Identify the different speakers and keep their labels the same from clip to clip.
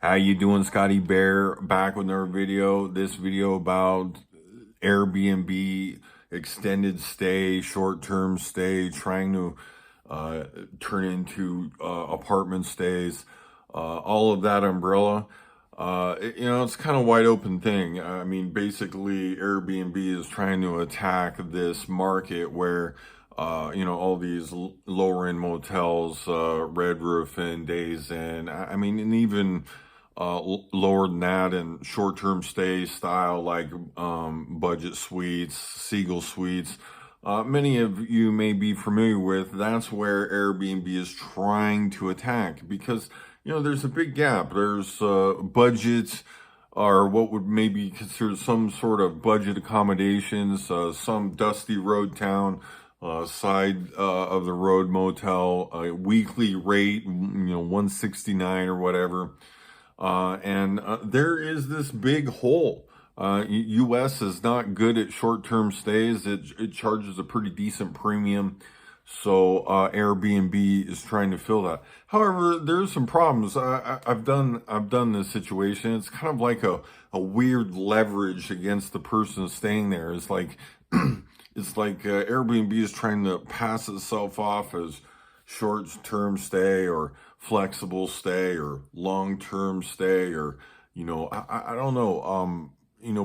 Speaker 1: How you doing, Scotty Bear? Back with another video. This video about Airbnb, extended stay, short-term stay, trying to uh, turn into apartment stays, all of that umbrella. It's kind of wide open thing. I mean, basically, Airbnb is trying to attack this market where, all these lower end motels, Red Roof Inn, Days Inn. I mean, and even lower than that, and short-term stay style like budget suites, Seagull suites. Many of you may be familiar with. That's where Airbnb is trying to attack because there's a big gap. There's budgets or what would maybe consider some sort of budget accommodations, some dusty road town, side of the road motel, a weekly rate, 169 or whatever. And there is this big hole. US is not good at short-term stays. It charges a pretty decent premium. So Airbnb is trying to fill that. However, there's some problems. I've done this situation. It's kind of like a weird leverage against the person staying there. It's like Airbnb is trying to pass itself off as short-term stay or flexible stay or long-term stay, or I don't know,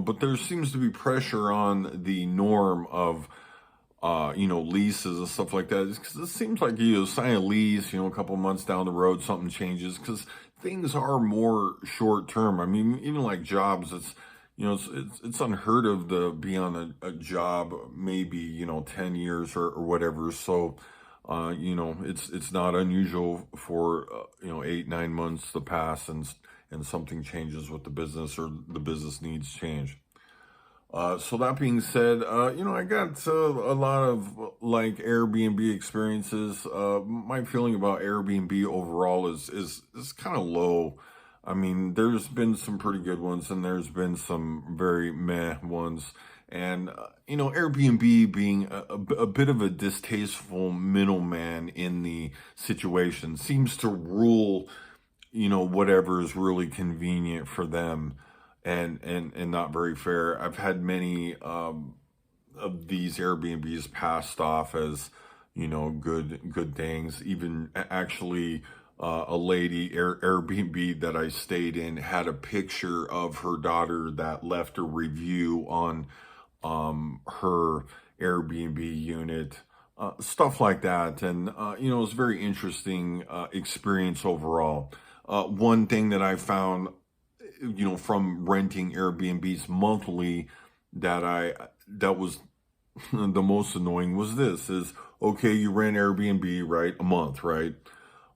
Speaker 1: but there seems to be pressure on the norm of leases and stuff like that, because it seems like you sign a lease, a couple months down the road something changes, because things are more short-term. I mean, even like jobs, it's unheard of to be on a job maybe 10 years or whatever. So it's not unusual for 8-9 months to pass and something changes with the business, or the business needs change. So that being said, I got a lot of like Airbnb experiences. My feeling about Airbnb overall is kind of low. I mean, there's been some pretty good ones, and there's been some very meh ones. And, Airbnb being a bit of a distasteful middleman in the situation, seems to rule, whatever is really convenient for them, and not very fair. I've had many of these Airbnbs passed off as, good things. Even actually, a lady Airbnb that I stayed in had a picture of her daughter that left a review on her Airbnb unit, stuff like that. And, it was a very interesting experience overall. One thing that I found, from renting Airbnbs monthly, that was the most annoying was this is, okay, you rent Airbnb, right? A month, right?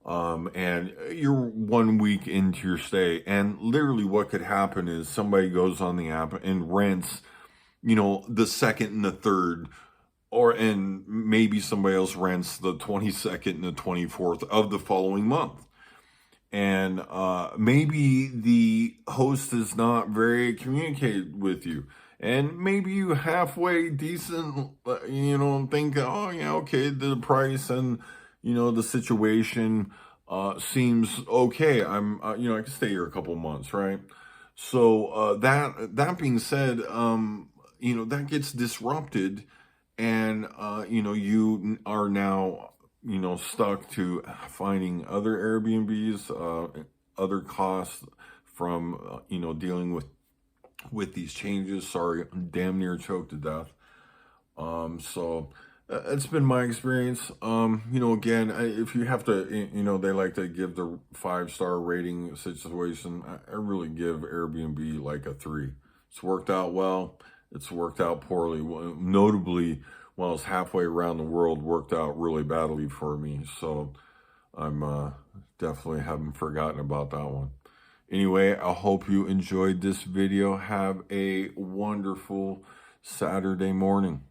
Speaker 1: And you're 1 week into your stay, and literally what could happen is somebody goes on the app and rents, the second and the third, and maybe somebody else rents the 22nd and the 24th of the following month. And maybe the host is not very communicated with you. And maybe you halfway decent, think, oh, yeah, okay, the price and, the situation seems okay. I can stay here a couple months, right? So that being said, that gets disrupted, and you are now stuck to finding other Airbnbs, other costs from dealing with these changes. Sorry, I'm damn near choked to death. So it's been my experience. Again, if you have to, they like to give the 5-star rating situation. I really give Airbnb like a 3. It's worked out well. It's worked out poorly. Notably, while it's halfway around the world, worked out really badly for me. So I'm definitely haven't forgotten about that one. Anyway, I hope you enjoyed this video. Have a wonderful Saturday morning.